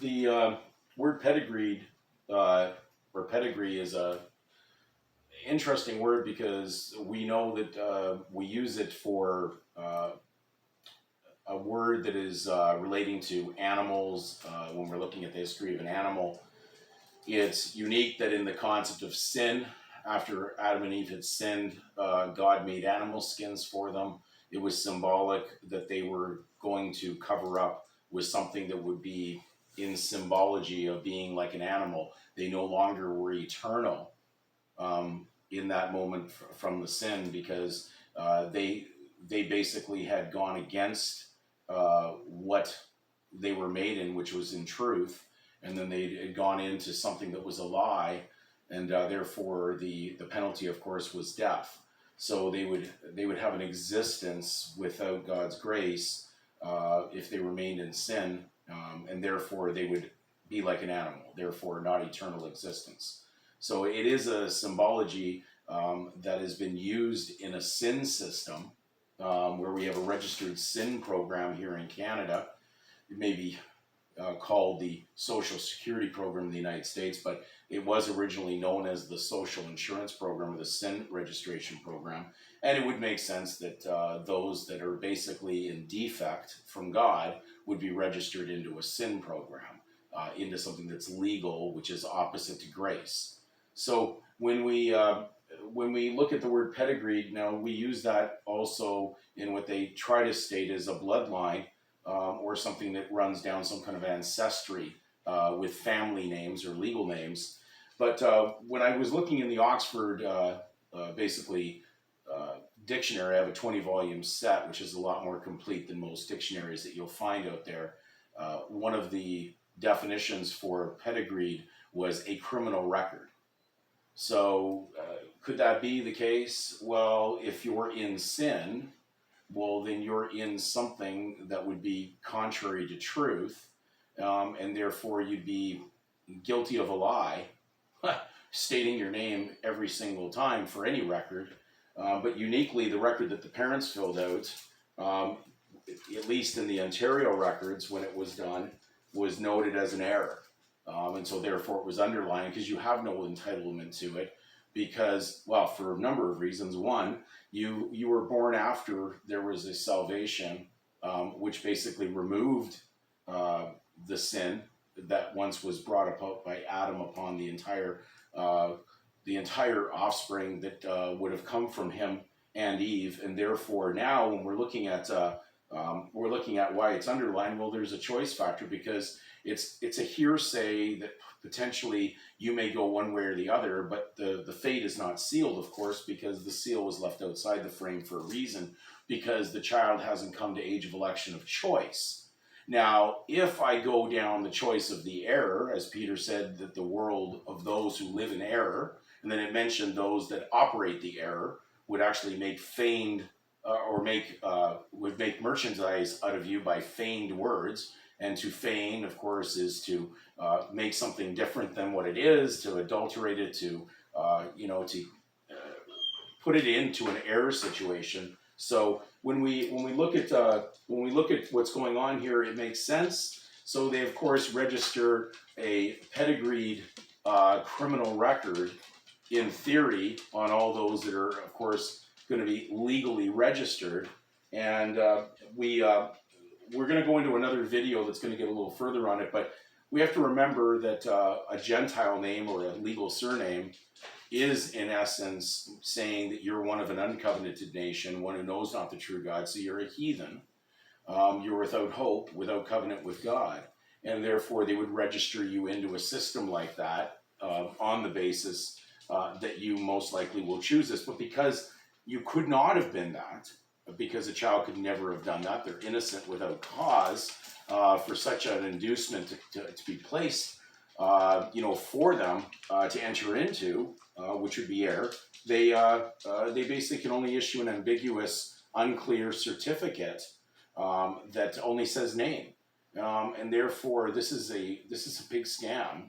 The word pedigreed or pedigree is a interesting word because we know that we use it for a word that is relating to animals. When we're looking at the history of an animal, it's unique that in the concept of sin, after Adam and Eve had sinned, God made animal skins for them. It was symbolic that they were going to cover up with something that would be in symbology of being like an animal. They no longer were eternal in that moment from the sin, because they basically had gone against what they were made in, which was in truth, and then they had gone into something that was a lie, and therefore the penalty, of course, was death. So they would have an existence without God's grace if they remained in sin, and therefore they would be like an animal, therefore not eternal existence. So it is a symbology that has been used in a sin system, where we have a registered sin program here in Canada. It may be called the Social Security Program in the United States, but it was originally known as the Social Insurance Program, or the Sin Registration Program. And it would make sense that those that are basically in defect from God would be registered into a sin program, into something that's legal, which is opposite to grace. So when we look at the word pedigreed, now we use that also in what they try to state as a bloodline, or something that runs down some kind of ancestry with family names or legal names. But when I was looking in the Oxford dictionary, I have a 20-volume set, which is a lot more complete than most dictionaries that you'll find out there. One of the definitions for pedigreed was a criminal record. So could that be the case? Well, if you're in sin, well, then you're in something that would be contrary to truth, and therefore you'd be guilty of a lie, stating your name every single time for any record. But uniquely, the record that the parents filled out, at least in the Ontario records when it was done, was noted as an error. And so therefore it was underlined, because you have no entitlement to it, because, well, for a number of reasons. One, you were born after there was a salvation, which basically removed the sin that once was brought about by Adam upon the entire offspring that would have come from him and Eve. And therefore now when we're looking at why it's underlined, well, there's a choice factor, because it's a hearsay that potentially you may go one way or the other, but the fate is not sealed, of course, because the seal was left outside the frame for a reason, because the child hasn't come to age of election of choice. Now, if I go down the choice of the error, as Peter said, that the world of those who live in error, and then it mentioned those that operate the error would actually make feigned would make merchandise out of you by feigned words. And to feign, of course, is to make something different than what it is, to adulterate it, to put it into an error situation. So when we look at what's going on here, it makes sense. So they, of course, register a pedigreed criminal record in theory on all those that are, of course, going to be legally registered. And we're going to go into another video that's going to get a little further on it, but we have to remember that a Gentile name or a legal surname is in essence saying that you're one of an uncovenanted nation, one who knows not the true God, so you're a heathen. You're without hope, without covenant with God, and therefore they would register you into a system like that on the basis that you most likely will choose this. But because you could not have been that, because a child could never have done that, they're innocent without cause, for such an inducement to be placed, for them to enter into, which would be error. They basically can only issue an ambiguous, unclear certificate that only says name, and therefore this is a big scam.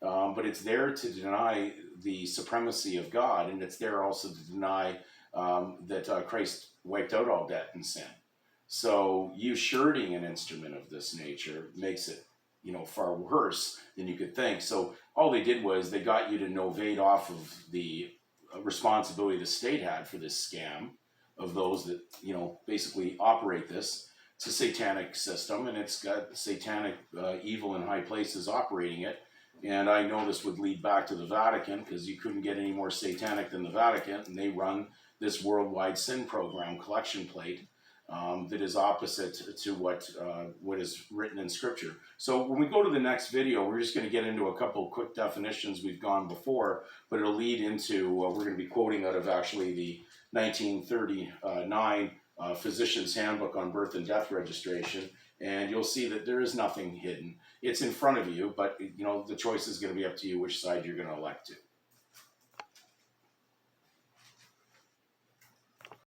But it's there to deny the supremacy of God, and it's there also to deny that Christ wiped out all debt and sin. So you suretying an instrument of this nature makes it far worse than you could think. So all they did was they got you to novate off of the responsibility the state had for this scam of those that, basically operate this. It's a satanic system, and it's got satanic evil in high places operating it. And I know this would lead back to the Vatican, because you couldn't get any more satanic than the Vatican, and they run this worldwide sin program collection plate that is opposite to what is written in Scripture. So when we go to the next video, we're just going to get into a couple quick definitions we've gone before, but it'll lead into, we're going to be quoting out of actually the 1939 Physician's Handbook on Birth and Death Registration, and you'll see that there is nothing hidden. It's in front of you, but the choice is going to be up to you which side you're going to elect to.